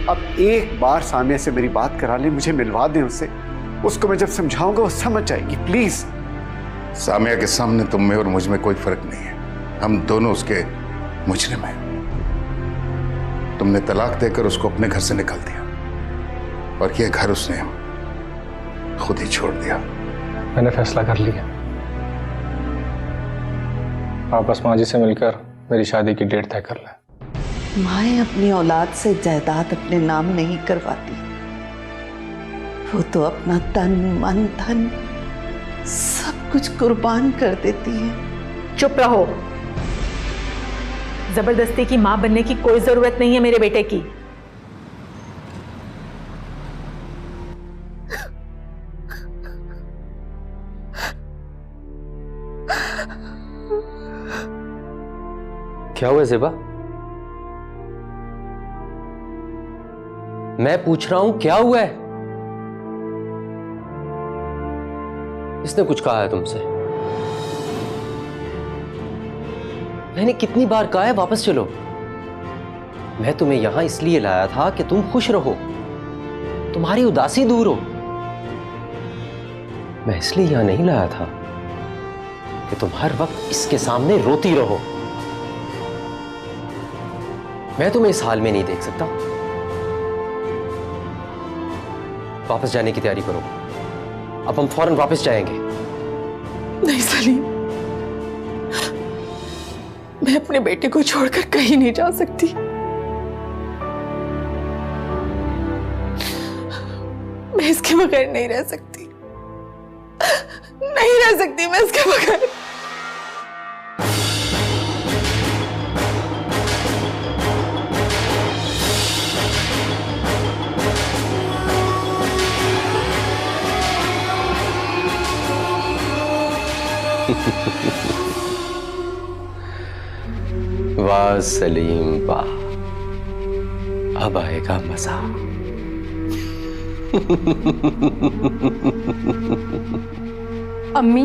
अब एक बार सामिया से मेरी बात करा ले, मुझे मिलवा दें उससे। उसको मैं जब समझाऊंगा वो समझ जाएगी। प्लीज। सामिया के सामने तुम में और मुझ में कोई फर्क नहीं है, हम दोनों उसके मुजरिम हैं। तुमने तलाक देकर उसको अपने घर से निकाल दिया और ये घर उसने खुद ही छोड़ दिया। मैंने फैसला कर लिया, वापस माँ जी से मिलकर मेरी शादी की डेट तय कर लें। माएँ अपनी औलाद से जायदाद अपने नाम नहीं करवाती, वो तो अपना तन मन धन सब कुछ कुर्बान कर देती है। चुप रहो। जबरदस्ती की मां बनने की कोई जरूरत नहीं है मेरे बेटे की। क्या हुआ ज़ेबा? मैं पूछ रहा हूं क्या हुआ है? इसने कुछ कहा है तुमसे? मैंने कितनी बार कहा है वापस चलो। मैं तुम्हें यहां इसलिए लाया था कि तुम खुश रहो, तुम्हारी उदासी दूर हो। मैं इसलिए यहां नहीं लाया था कि तुम हर वक्त इसके सामने रोती रहो। मैं तुम्हें इस हाल में नहीं देख सकता। वापस जाने की तैयारी करो, अब हम फौरन वापस जाएंगे। नहीं सलीम, मैं अपने बेटे को छोड़कर कहीं नहीं जा सकती। मैं इसके बगैर नहीं रह सकती, नहीं रह सकती मैं इसके बगैर। वाह सलीम वाह, अब आएगा मजा। अम्मी,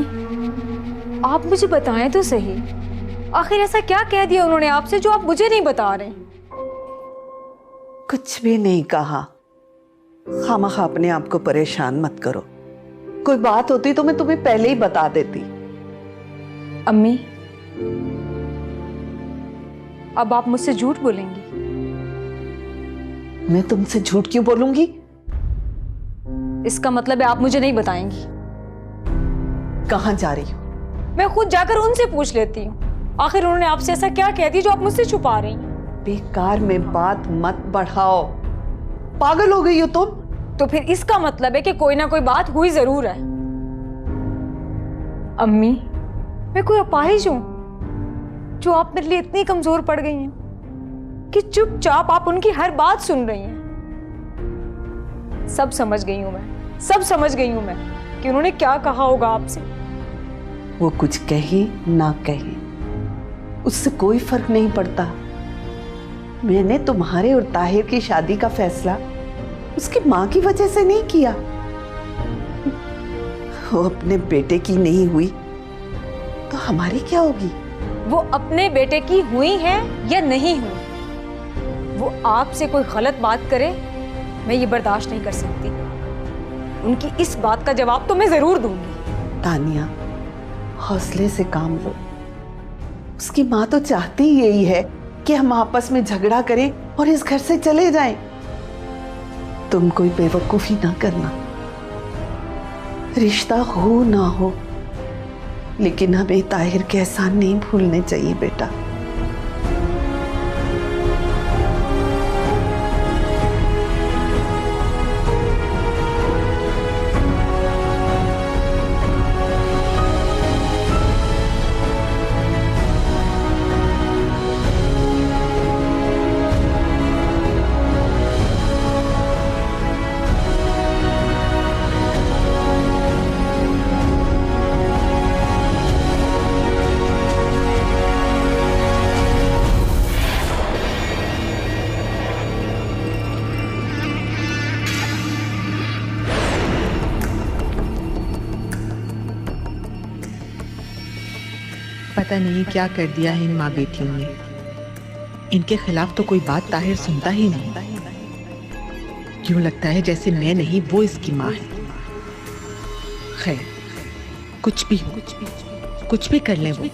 आप मुझे बताएं तो सही, आखिर ऐसा क्या कह दिया उन्होंने आपसे जो आप मुझे नहीं बता रहे? कुछ भी नहीं कहा। खामखा अपने आप को परेशान मत करो। कोई बात होती तो मैं तुम्हें पहले ही बता देती। अम्मी, अब आप मुझसे झूठ बोलेंगी? मैं तुमसे झूठ क्यों बोलूंगी? इसका मतलब है आप मुझे नहीं बताएंगी। कहाँ जा रही हो? मैं खुद जाकर उनसे पूछ लेती हूँ। आखिर उन्होंने आपसे ऐसा क्या कह दिया जो आप मुझसे छुपा रही हैं? बेकार में बात मत बढ़ाओ। पागल हो गई हो तुम? तो फिर इसका मतलब है कि कोई ना कोई बात हुई जरूर है। अम्मी, मैं कोई अपाहिज हूं जो आप मेरे लिए इतनी कमजोर पड़ गई हैं कि चुपचाप आप उनकी हर बात सुन रही हैं? सब समझ गई हूं मैं, सब समझ गई हूं मैं कि उन्होंने क्या कहा होगा आपसे। वो कुछ कहे ना कहे उससे कोई फर्क नहीं पड़ता। मैंने तुम्हारे और ताहिर की शादी का फैसला उसकी माँ की वजह से नहीं किया। वो अपने बेटे की नहीं हुई तो हमारी क्या होगी? वो अपने बेटे की हुई है या नहीं हुई, वो आपसे कोई गलत बात करे मैं ये बर्दाश्त नहीं कर सकती। उनकी इस बात का जवाब तो मैं जरूर दूंगी। तानिया, हौसले से काम लो। उसकी माँ तो चाहती ही यही है कि हम आपस में झगड़ा करें और इस घर से चले जाएं। तुम कोई बेवकूफी ना करना। रिश्ता हो ना हो, लेकिन हमें ताहिर के एहसान नहीं भूलने चाहिए बेटा। पता नहीं क्या कर दिया है इन माँ बेटियों ने। इनके खिलाफ तो कोई बात ताहिर सुनता ही नहीं। क्यों लगता है जैसे मैं नहीं वो इसकी माँ है। खैर, कुछ भी कर लें वो,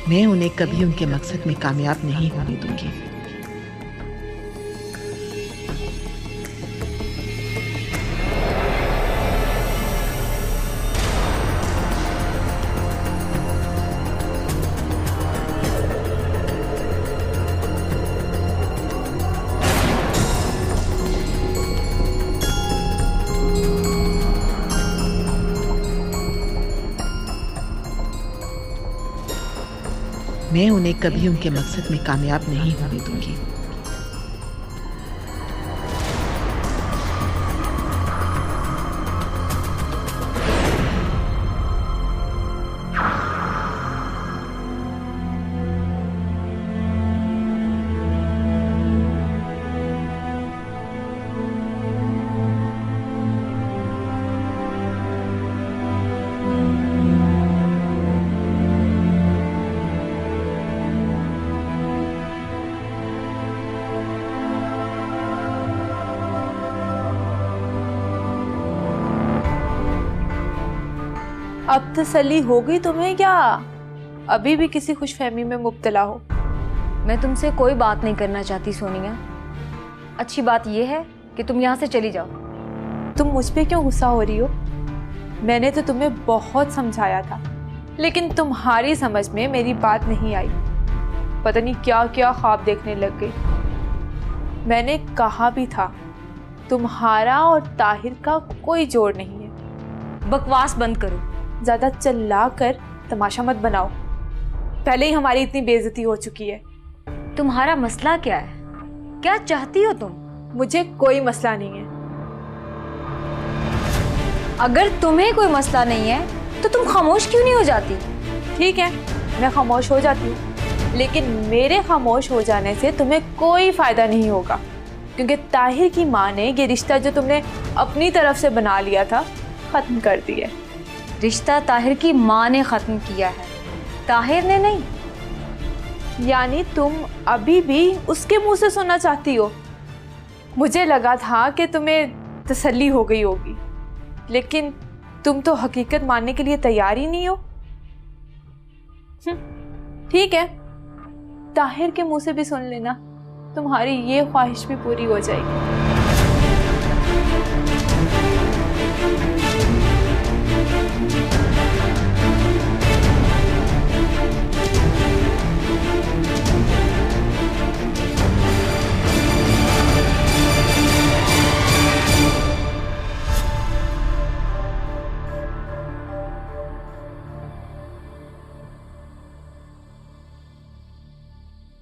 मैं उन्हें कभी उनके मकसद में कामयाब नहीं होने दूंगी। मैं उन्हें कभी उनके मकसद में कामयाब नहीं होने दूंगी। अब तसल्ली हो गई तुम्हें क्या अभी भी किसी खुशफहमी में मुब्तला हो? मैं तुमसे कोई बात नहीं करना चाहती सोनिया। अच्छी बात यह है कि तुम यहाँ से चली जाओ। तुम मुझ पे क्यों गुस्सा हो रही हो? मैंने तो तुम्हें बहुत समझाया था, लेकिन तुम्हारी समझ में मेरी बात नहीं आई। पता नहीं क्या क्या ख्वाब देखने लग गई। मैंने कहा भी था तुम्हारा और ताहिर का कोई जोड़ नहीं है। बकवास बंद करो। ज्यादा चिल्ला कर तमाशा मत बनाओ। पहले ही हमारी इतनी बेइज्जती हो चुकी है। तुम्हारा मसला क्या है? क्या चाहती हो तुम? मुझे कोई मसला नहीं है। अगर तुम्हें कोई मसला नहीं है तो तुम खामोश क्यों नहीं हो जाती? ठीक है, मैं खामोश हो जाती हूँ, लेकिन मेरे खामोश हो जाने से तुम्हें कोई फायदा नहीं होगा, क्योंकि ताहिर की माँ ने ये रिश्ता जो तुमने अपनी तरफ से बना लिया था खत्म कर दिया है। रिश्ता ताहिर की माँ ने खत्म किया है, ताहिर ने नहीं। यानी तुम अभी भी उसके मुंह से सुनना चाहती हो? मुझे लगा था कि तुम्हें तसल्ली हो गई होगी, लेकिन तुम तो हकीकत मानने के लिए तैयार ही नहीं हो। ठीक है, ताहिर के मुंह से भी सुन लेना, तुम्हारी ये ख्वाहिश भी पूरी हो जाएगी।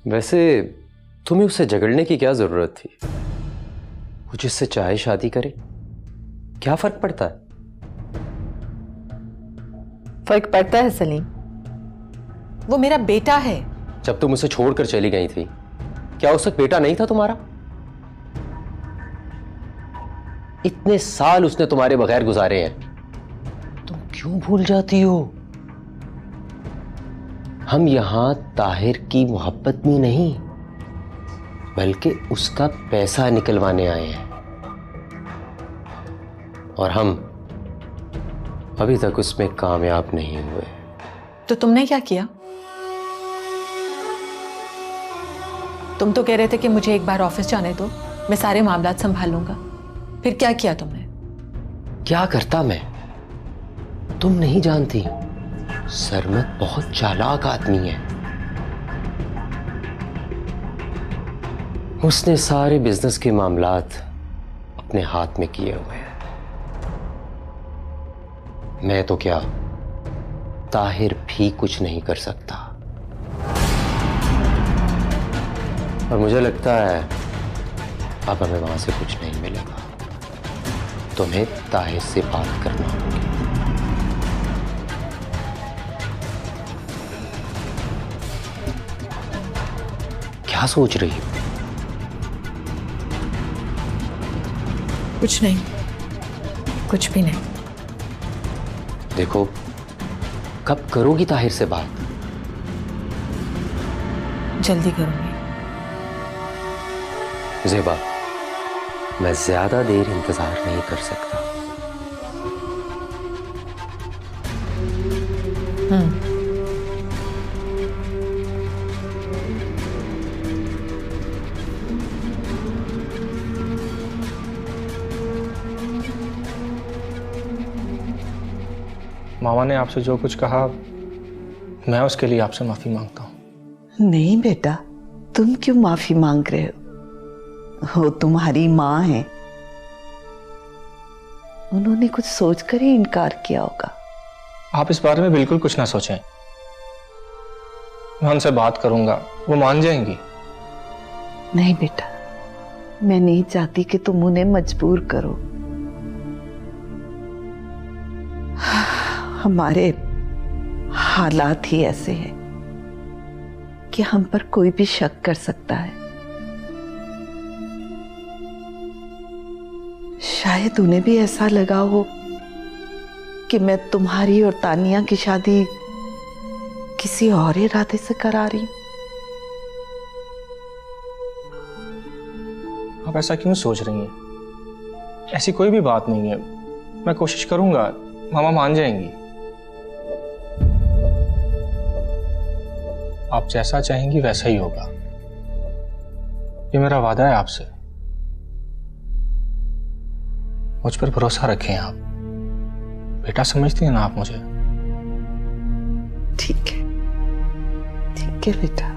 वैसे तुम्हें उससे झगड़ने की क्या जरूरत थी? वो जिससे चाहे शादी करे, क्या फर्क पड़ता है? फर्क पड़ता है सलीम, वो मेरा बेटा है। जब तुम उसे छोड़कर चली गई थी, क्या उस वक्त बेटा नहीं था तुम्हारा? इतने साल उसने तुम्हारे बगैर गुजारे हैं, तुम क्यों भूल जाती हो? हम यहां ताहिर की मोहब्बत में नहीं, बल्कि उसका पैसा निकलवाने आए हैं, और हम अभी तक उसमें कामयाब नहीं हुए। तो तुमने क्या किया? तुम तो कह रहे थे कि मुझे एक बार ऑफिस जाने दो, मैं सारे मामलात संभाल लूंगा। फिर क्या किया तुमने? क्या करता मैं? तुम नहीं जानती, सरमत बहुत चालाक आदमी है। उसने सारे बिजनेस के मामलात अपने हाथ में किए हुए हैं। मैं तो क्या, ताहिर भी कुछ नहीं कर सकता। और मुझे लगता है अब हमें वहां से कुछ नहीं मिलेगा। तुम्हें ताहिर से बात करना होगी। क्या सोच रही हो? कुछ नहीं, कुछ भी नहीं। देखो, कब करोगी ताहिर से बात? जल्दी करूंगी। ज़ेबा, मैं ज्यादा देर इंतजार नहीं कर सकता। मामा ने आपसे जो कुछ कहा, मैं उसके लिए आपसे माफी मांगता हूँ। नहीं बेटा, तुम क्यों माफी मांग रहे हो? वो तुम्हारी माँ है, उन्होंने कुछ सोचकर ही इनकार किया होगा। आप इस बारे में बिल्कुल कुछ ना सोचें। मैं उनसे बात करूंगा, वो मान जाएंगी। नहीं बेटा, मैं नहीं चाहती कि तुम उन्हें मजबूर करो। हमारे हालात ही ऐसे हैं कि हम पर कोई भी शक कर सकता है। शायद उन्हें भी ऐसा लगा हो कि मैं तुम्हारी और तानिया की शादी किसी और इरादे से करा रही हूं। आप ऐसा क्यों सोच रही हैं? ऐसी कोई भी बात नहीं है। मैं कोशिश करूंगा, मामा मान जाएंगी। आप जैसा चाहेंगी वैसा ही होगा, ये मेरा वादा है आपसे। मुझ पर भरोसा रखें आप। बेटा समझती हैं ना आप मुझे? ठीक है बेटा।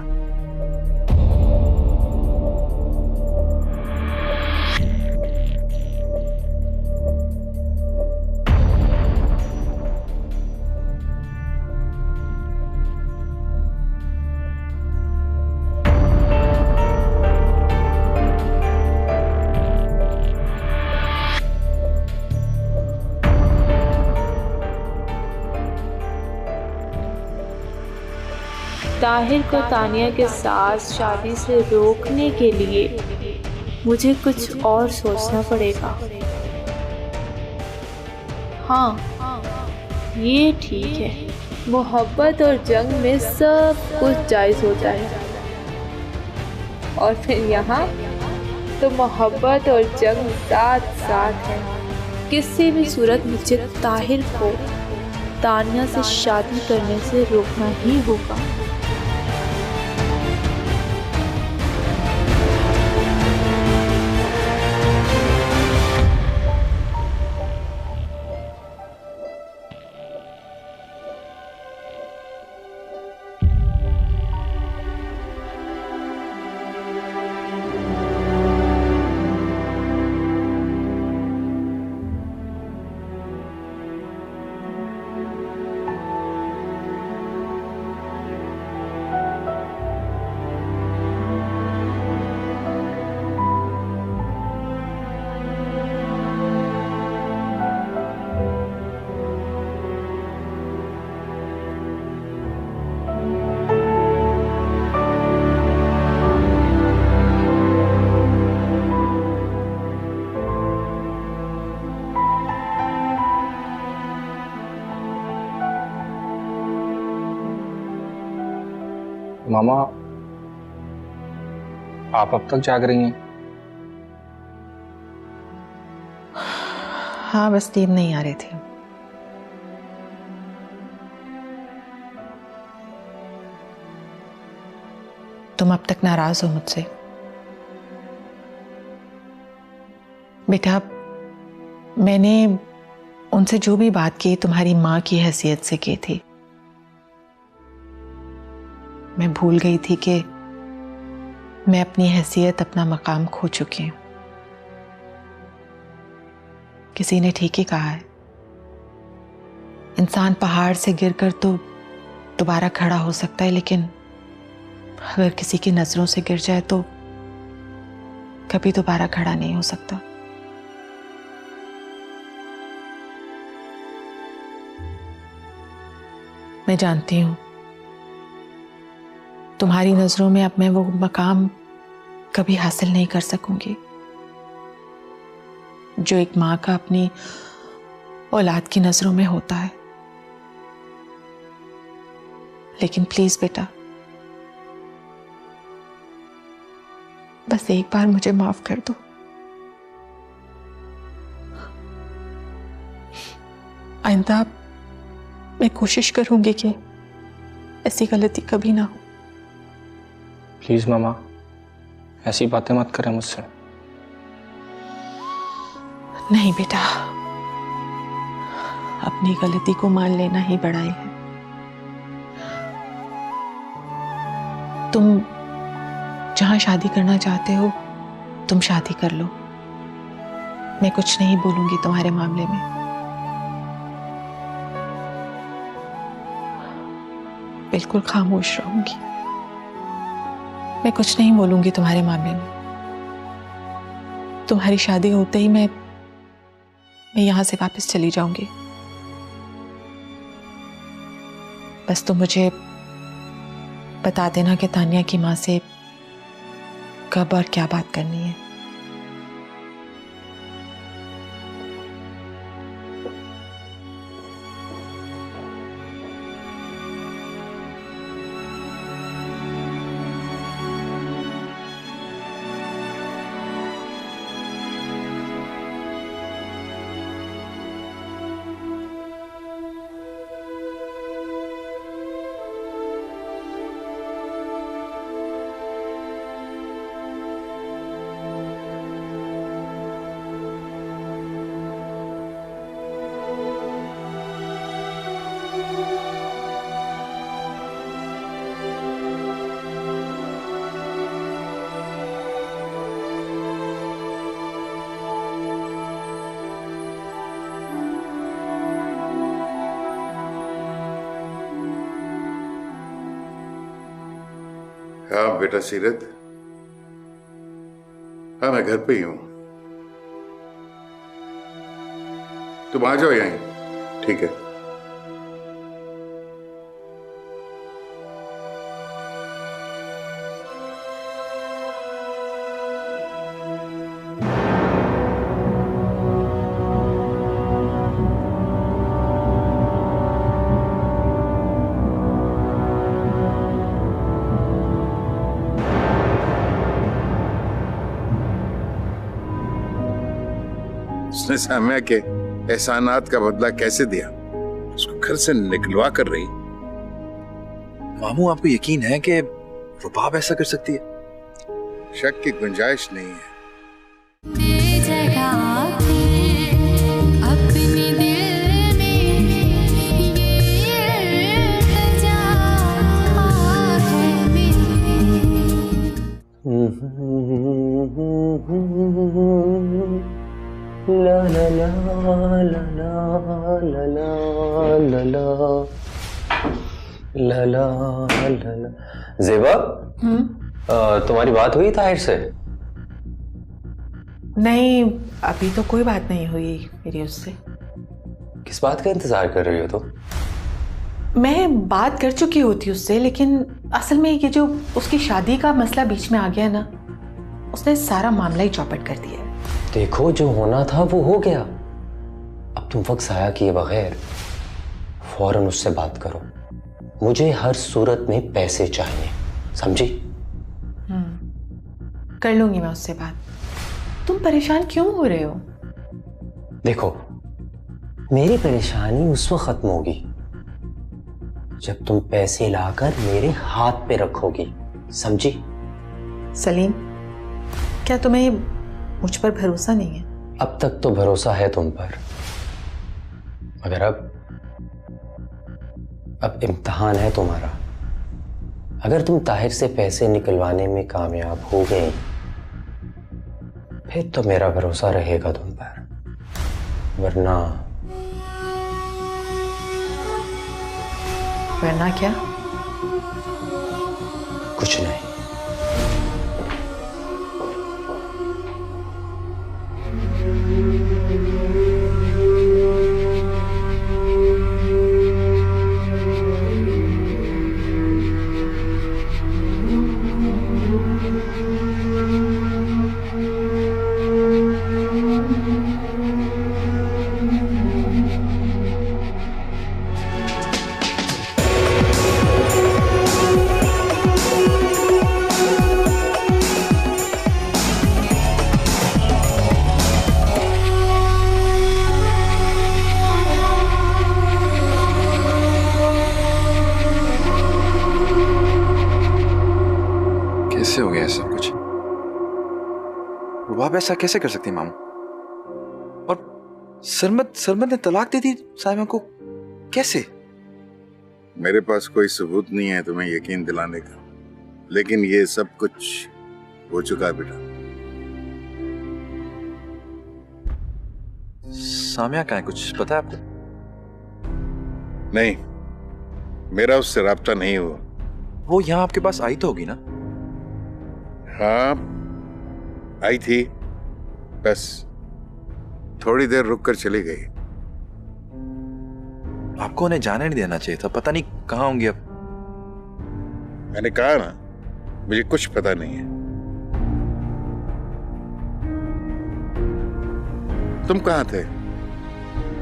ताहिर को तानिया के साथ शादी से रोकने के लिए मुझे कुछ और सोचना पड़ेगा। हाँ, ये ठीक है, मोहब्बत और जंग में सब कुछ जायज़ होता है। और फिर यहाँ तो मोहब्बत और जंग साथ साथ है। किसी भी सूरत मुझे ताहिर को तानिया से शादी करने से रोकना ही होगा। मामा, आप अब तक जाग रही हैं? हाँ, बस नींद नहीं आ रही थी। तुम अब तक नाराज हो मुझसे? बेटा, मैंने उनसे जो भी बात की तुम्हारी माँ की हैसियत से की थी। मैं भूल गई थी कि मैं अपनी हैसियत, अपना मकाम खो चुकी हूं। किसी ने ठीक ही कहा है, इंसान पहाड़ से गिरकर तो दोबारा खड़ा हो सकता है, लेकिन अगर किसी की नजरों से गिर जाए तो कभी दोबारा खड़ा नहीं हो सकता। मैं जानती हूं तुम्हारी नजरों में अब मैं वो मकाम कभी हासिल नहीं कर सकूंगी जो एक मां का अपनी औलाद की नजरों में होता है। लेकिन प्लीज बेटा, बस एक बार मुझे माफ कर दो। आइंदा मैं कोशिश करूंगी कि ऐसी गलती कभी ना हो। प्लीज मामा, ऐसी बातें मत करें मुझसे। नहीं बेटा, अपनी गलती को मान लेना ही बड़ाई है। तुम जहां शादी करना चाहते हो तुम शादी कर लो, मैं कुछ नहीं बोलूंगी तुम्हारे मामले में। बिल्कुल खामोश रहूंगी, मैं कुछ नहीं बोलूंगी तुम्हारे मामले में। तुम्हारी शादी होते ही मैं यहां से वापस चली जाऊंगी। बस तुम मुझे बता देना कि तानिया की मां से कब और क्या बात करनी है। हाँ बेटा सीरत, हाँ मैं घर पे ही हूं। तुम आ जाओ यहीं, ठीक है? उसने साम्या के एहसानात का बदला कैसे दिया? उसको घर से निकलवा कर रही। मामू, आपको यकीन है कि रुबाब ऐसा कर सकती है? शक की गुंजाइश नहीं है। ला ला ला ला ला ला ला ला ला ला। ज़ेबा, तुम्हारी बात हुई ताहिर से? नहीं, अभी तो कोई बात नहीं हुई मेरी उससे। किस बात का इंतजार कर रही हो तुम? मैं बात कर चुकी होती उससे, लेकिन असल में ये जो उसकी शादी का मसला बीच में आ गया ना, उसने सारा मामला ही चौपट कर दिया है। देखो, जो होना था वो हो गया। अब तुम वक्त ज़ाया किए बगैर फौरन उससे बात करो। मुझे हर सूरत में पैसे चाहिए, समझी? कर लूंगी मैं उससे बात। तुम परेशान क्यों हो रहे हो? देखो, मेरी परेशानी उस वक्त खत्म होगी जब तुम पैसे लाकर मेरे हाथ पे रखोगी, समझी? सलीम, क्या तुम्हें मुझ पर भरोसा नहीं है? अब तक तो भरोसा है तुम पर, मगर अब इम्तिहान है तुम्हारा। अगर तुम ताहिर से पैसे निकलवाने में कामयाब हो गई, फिर तो मेरा भरोसा रहेगा तुम पर, वरना क्या? कुछ नहीं। रुबाब ऐसा कैसे कर सकती है मामू? और सरमद ने तलाक दे दी साइमा को, कैसे? मेरे पास कोई सबूत नहीं है तुम्हें यकीन दिलाने का, लेकिन ये सब कुछ हो चुका है बेटा। सामिया कहाँ है, कुछ पता है आपको? नहीं, मेरा उससे राब्ता नहीं हुआ। वो यहाँ आपके पास आई तो होगी ना? हाँ आई थी, बस थोड़ी देर रुक कर चली गई। आपको उन्हें जाने नहीं देना चाहिए था, पता नहीं कहाँ होंगी अब। मैंने कहा ना, मुझे कुछ पता नहीं है। तुम कहाँ थे?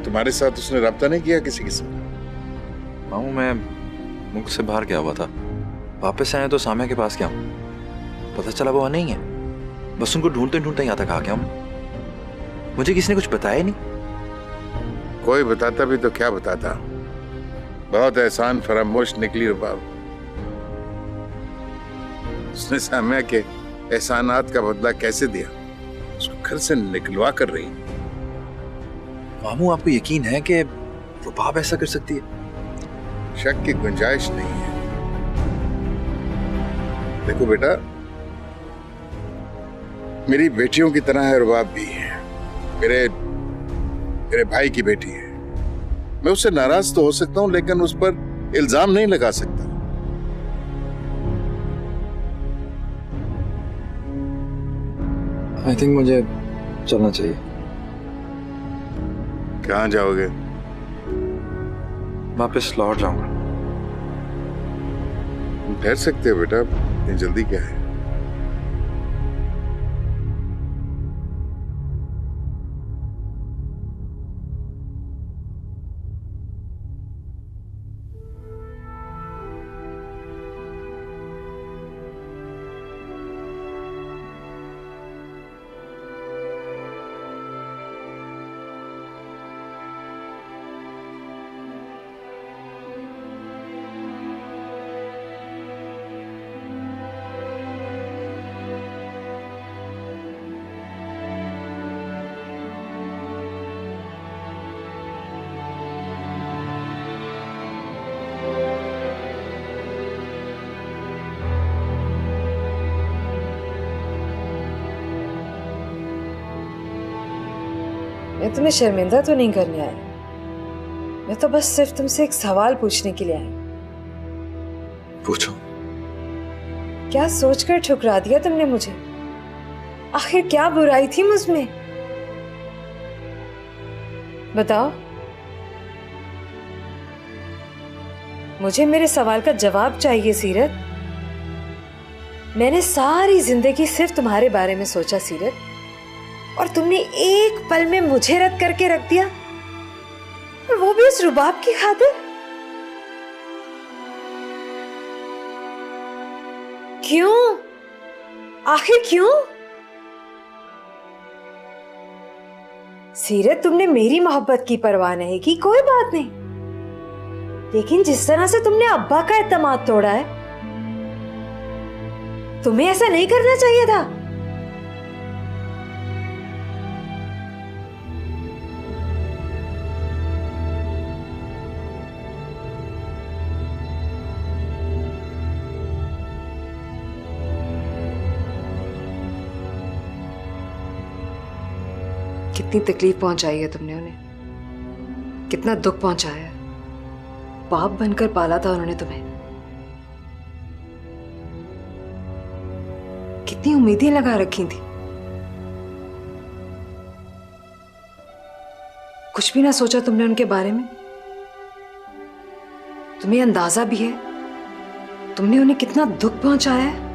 तुम्हारे साथ उसने राब्ता नहीं किया किसी किस्म? मामू मैं मुल्क से बाहर गया हुआ था, वापस आया तो सामिया के पास गया हूँ, पता चला वो नहीं है। बस उनको ढूंढते ढूंढते यहाँ तक आ गया हूँ। मुझे किसी ने कुछ बताया नहीं। कोई बताता भी तो क्या बताता। बहुत एहसान फरामोश निकली रुबाब। उसने सामिया के एहसानात का बदला कैसे दिया, उसको घर से निकलवा कर रही। मामू आपको यकीन है कि रुबाब ऐसा कर सकती है? शक की गुंजाइश नहीं है। देखो बेटा, मेरी बेटियों की तरह है रुबाब भी। मेरे भाई की बेटी है। मैं उससे नाराज तो हो सकता हूं, लेकिन उस पर इल्जाम नहीं लगा सकता। आई थिंक मुझे चलना चाहिए। कहां जाओगे? वापस लाहौर जाऊंगा। ठहर सकते हो बेटा, इतनी जल्दी क्या है? मैं तुम्हें शर्मिंदा तो नहीं करने आई, मैं तो बस सिर्फ तुमसे एक सवाल पूछने के लिए आई। पूछो। क्या सोचकर ठुकरा दिया तुमने मुझे? आखिर क्या बुराई थी मुझमें? बताओ। मुझे मेरे सवाल का जवाब चाहिए सीरत। मैंने सारी जिंदगी सिर्फ तुम्हारे बारे में सोचा सीरत, और तुमने एक पल में मुझे रद्द करके रख दिया, और वो भी उस रुबाब की खातिर। क्यों? आखिर क्यों? सीरत, तुमने मेरी मोहब्बत की परवाह नहीं की, कोई बात नहीं, लेकिन जिस तरह से तुमने अब्बा का एतमाद तोड़ा है, तुम्हें ऐसा नहीं करना चाहिए था। कितनी तकलीफ पहुंचाई है तुमने उन्हें, कितना दुख पहुंचाया है। बाप बनकर पाला था उन्होंने तुम्हें, कितनी उम्मीदें लगा रखी थी। कुछ भी ना सोचा तुमने उनके बारे में? तुम्हें अंदाजा भी है तुमने उन्हें कितना दुख पहुंचाया है?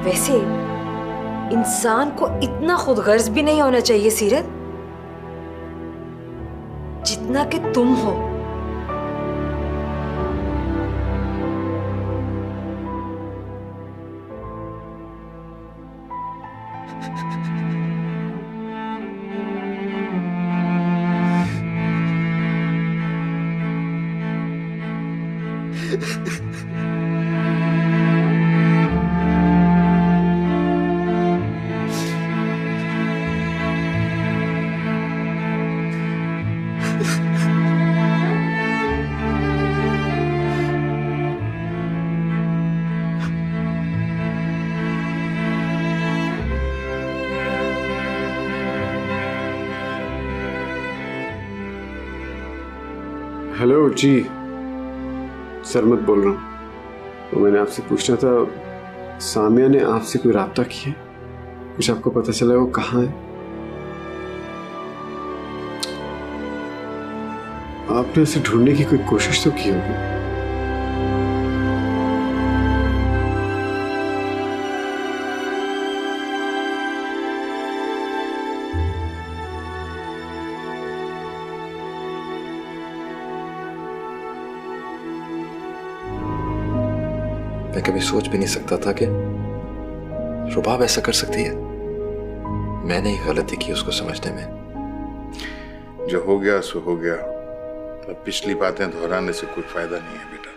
वैसे इंसान को इतना खुदगर्ज भी नहीं होना चाहिए सीरत, जितना कि तुम हो। हेलो जी, सरमत बोल रहा हूँ। तो मैंने आपसे पूछना था, सामिया ने आपसे कोई राब्ता किया? कुछ आपको पता चला वो कहाँ है? आपने उसे ढूंढने की कोई कोशिश तो की होगी? मैं कभी सोच भी नहीं सकता था कि रुबाब ऐसा कर सकती है। मैंने ही गलती की उसको समझने में। जो हो गया सो हो गया, अब पिछली बातें दोहराने से कोई फायदा नहीं है बेटा।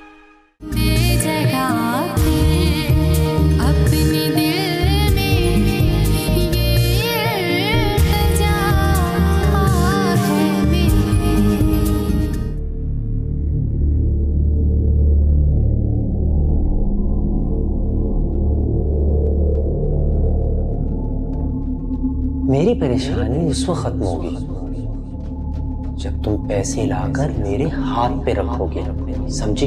मेरी परेशानी उस वक्त खत्म होगी जब तुम पैसे लाकर मेरे हाथ पे रखोगे, समझी?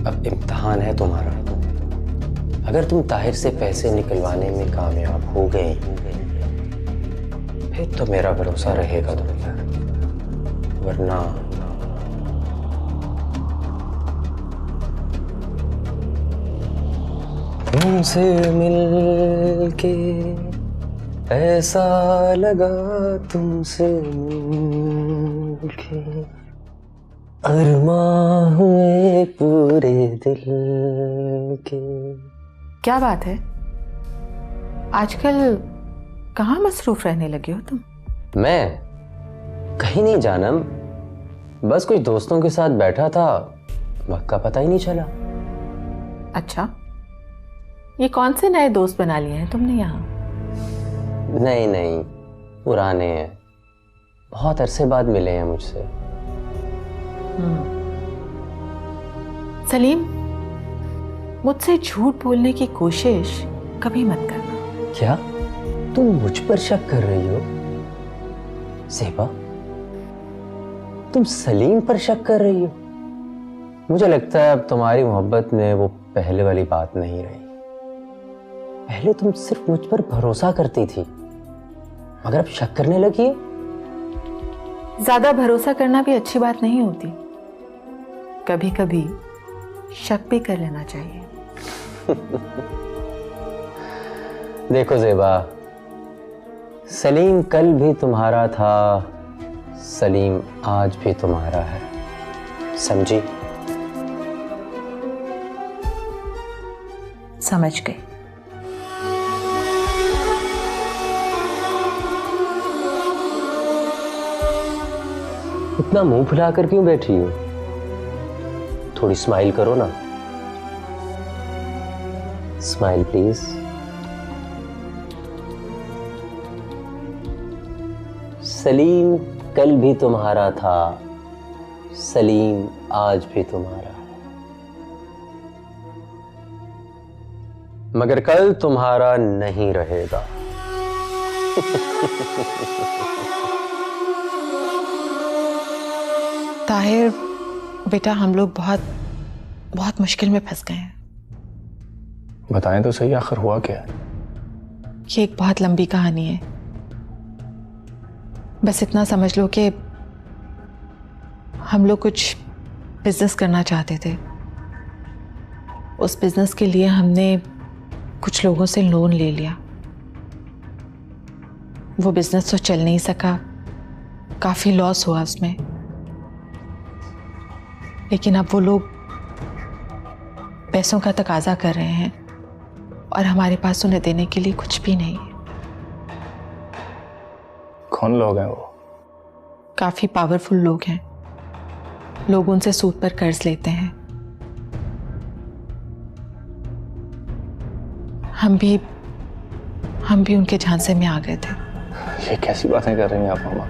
अब इम्तिहान है तुम्हारा। अगर तुम ताहिर से पैसे निकलवाने में कामयाब हो गए फिर तो मेरा भरोसा रहेगा तुम पर, वरना तुमसे मिलके ऐसा लगा, तुमसे मिलके अरमां हुए पूरे दिल के। क्या बात है, आजकल कहाँ मसरूफ रहने लगे हो तुम? मैं कहीं नहीं जानम, बस कुछ दोस्तों के साथ बैठा था, वक्त का पता ही नहीं चला। अच्छा, ये कौन से नए दोस्त बना लिए हैं तुमने यहाँ? नहीं नहीं, पुराने हैं, बहुत अरसे बाद मिले हैं मुझसे। सलीम, मुझसे झूठ बोलने की कोशिश कभी मत करना। क्या तुम मुझ पर शक कर रही हो? ज़ेबा, तुम सलीम पर शक कर रही हो? मुझे लगता है अब तुम्हारी मोहब्बत में वो पहले वाली बात नहीं रही। पहले तुम सिर्फ मुझ पर भरोसा करती थी, मगर अब शक करने लगी है। ज्यादा भरोसा करना भी अच्छी बात नहीं होती, कभी कभी शक भी कर लेना चाहिए। देखो ज़ेबा, सलीम कल भी तुम्हारा था, सलीम आज भी तुम्हारा है, समझी? समझ गई। इतना मुंह फुलाकर क्यों बैठी हो? थोड़ी स्माइल करो ना। Smile please. सलीम कल भी तुम्हारा था, सलीम आज भी तुम्हारा है, मगर कल तुम्हारा नहीं रहेगा। ताहिर बेटा, हम लोग बहुत बहुत मुश्किल में फंस गए हैं। बताएं तो सही, आखिर हुआ क्या है? ये एक बहुत लंबी कहानी है, बस इतना समझ लो कि हम लोग कुछ बिजनेस करना चाहते थे। उस बिजनेस के लिए हमने कुछ लोगों से लोन ले लिया। वो बिजनेस तो चल नहीं सका, काफी लॉस हुआ उसमें। लेकिन अब वो लोग पैसों का तकाजा कर रहे हैं और हमारे पास उन्हें देने के लिए कुछ भी नहीं है। कौन लोग हैं वो? काफी पावरफुल लोग हैं। लोग उनसे सूद पर कर्ज लेते हैं। हम भी उनके झांसे में आ गए थे। ये कैसी बातें कर रही हैं आप मामा?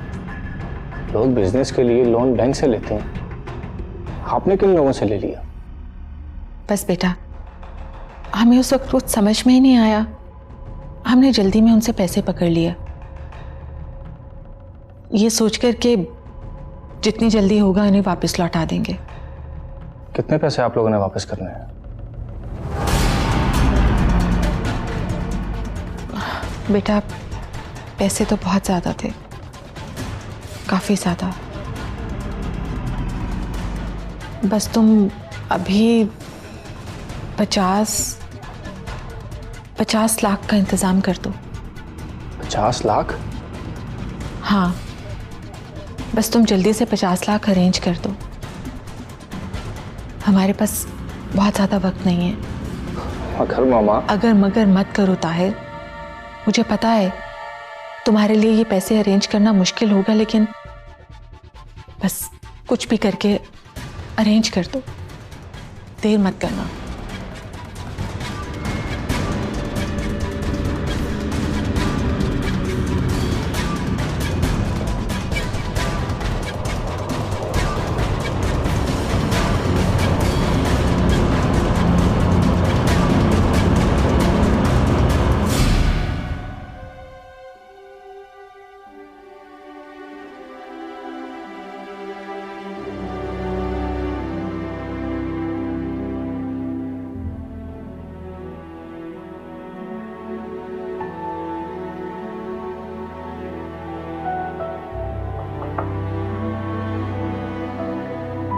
लोग बिजनेस के लिए लोन बैंक से लेते हैं, आपने किन लोगों से ले लिया? बस बेटा, हमें उस वक्त कुछ समझ में ही नहीं आया। हमने जल्दी में उनसे पैसे पकड़ लिया, ये सोचकर कि जितनी जल्दी होगा इन्हें वापस लौटा देंगे। कितने पैसे आप लोगों ने वापस करने हैं? बेटा, पैसे तो बहुत ज्यादा थे, काफी ज्यादा। बस तुम अभी 50 लाख का इंतजाम कर दो। 50 लाख? हाँ, बस तुम जल्दी से 50 लाख अरेंज कर दो। हमारे पास बहुत ज्यादा वक्त नहीं है। मगर मामा, अगर मगर मत करो ताहिर। मुझे पता है तुम्हारे लिए ये पैसे अरेंज करना मुश्किल होगा, लेकिन बस कुछ भी करके अरेंज कर दो, देर मत करना।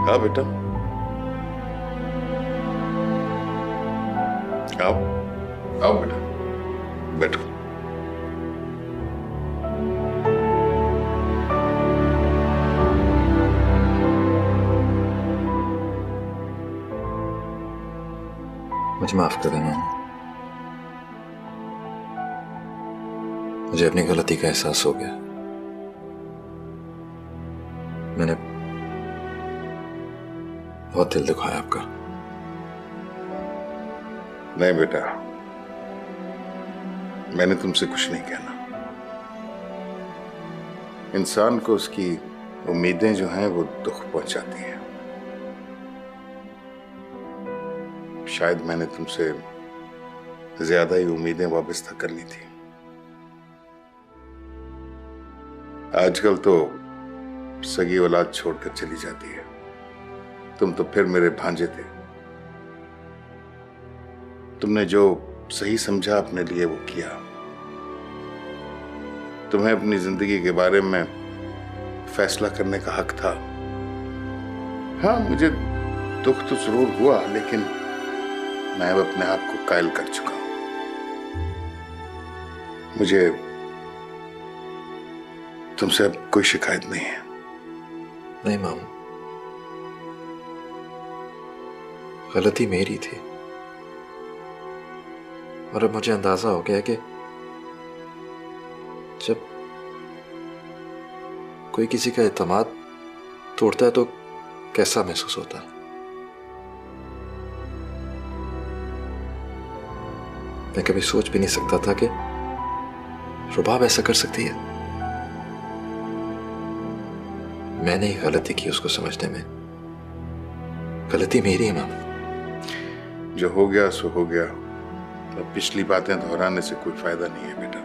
हाँ बेटा, आओ आओ बेटा, बैठो। मुझे माफ कर देना। मुझे अपनी गलती का एहसास हो गया। मैंने बहुत दिल दुखाया आपका। नहीं बेटा, मैंने तुमसे कुछ नहीं कहना। इंसान को उसकी उम्मीदें जो हैं वो दुख पहुंचाती हैं। शायद मैंने तुमसे ज्यादा ही उम्मीदें वाबस्ता कर ली थी। आजकल तो सगी औलाद छोड़कर चली जाती है, तुम तो फिर मेरे भांजे थे। तुमने जो सही समझा अपने लिए वो किया। तुम्हें अपनी जिंदगी के बारे में फैसला करने का हक था। हाँ, मुझे दुख तो जरूर हुआ, लेकिन मैं अब अपने आप को कायल कर चुका हूं। मुझे तुमसे अब कोई शिकायत नहीं है। नहीं मामू, गलती मेरी थी और अब मुझे अंदाजा हो गया कि जब कोई किसी का एतमाद तोड़ता है तो कैसा महसूस होता है। मैं कभी सोच भी नहीं सकता था कि रुबाब ऐसा कर सकती है। मैंने ही गलती की उसको समझने में। गलती मेरी है मामा। जो हो गया सो हो गया। अब पिछली बातें दोहराने से कोई फायदा नहीं है बेटा।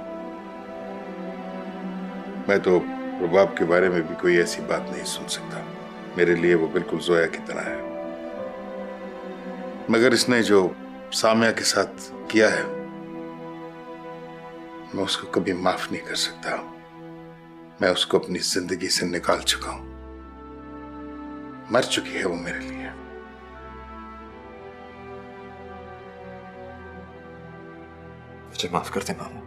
मैं तो रुबाब के बारे में भी कोई ऐसी बात नहीं सुन सकता। मेरे लिए वो बिल्कुल जोया की तरह है। मगर इसने जो सामिया के साथ किया है, मैं उसको कभी माफ नहीं कर सकता। मैं उसको अपनी जिंदगी से निकाल चुका हूं। मर चुकी है वो मेरे लिए। मुझे माफ कर दे मामू।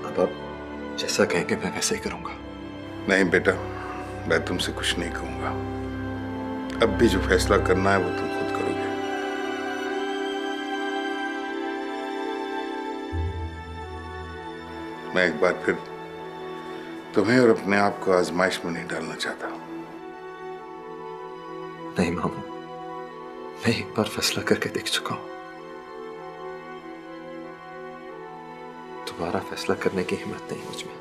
अब आप जैसा कहेंगे मैं वैसा ही करूंगा। नहीं बेटा, मैं तुमसे कुछ नहीं कहूंगा। अब भी जो फैसला करना है वो तुम खुद करोगे। मैं एक बार फिर तुम्हें और अपने आप को आजमाइश में नहीं डालना चाहता। नहीं मामू, मैं एक बार फैसला करके देख चुका हूं। दोबारा फैसला करने की हिम्मत नहीं मुझ में।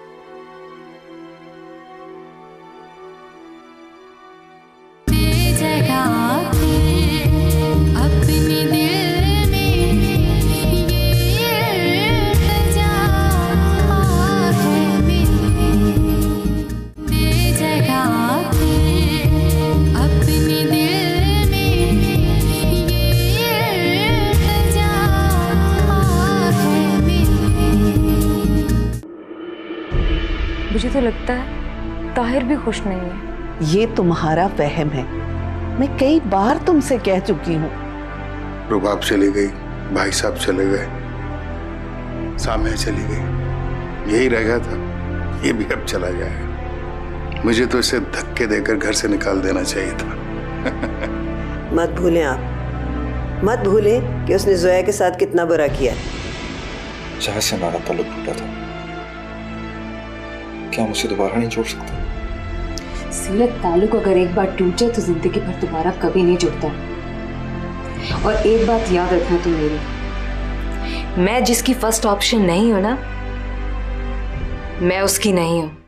मुझे तो लगता है ताहिर भी खुश नहीं है। ये तुम्हारा वहम है। मैं कई बार तुमसे कह चुकी हूँ। रुबाब चली गई, भाई साहब चले गए, साम्या चली गई, यही रह गया था। ये भी अब चला जाएगा। मुझे तो इसे धक्के देकर घर से निकाल देना चाहिए था। मत भूलें आप, मत भूलें कि उसने जोया के साथ कितना बुरा किया। जहां से हमारा ताल्लुक टूटा था, क्या मुझे दोबारा नहीं जोड़ सकता? सीरत, ताल्लुक अगर एक बार टूट जाए तो जिंदगी भर दोबारा कभी नहीं जुड़ता। और एक बात याद रखना तुम मेरी, मैं जिसकी फर्स्ट ऑप्शन नहीं हूं ना, मैं उसकी नहीं हूं।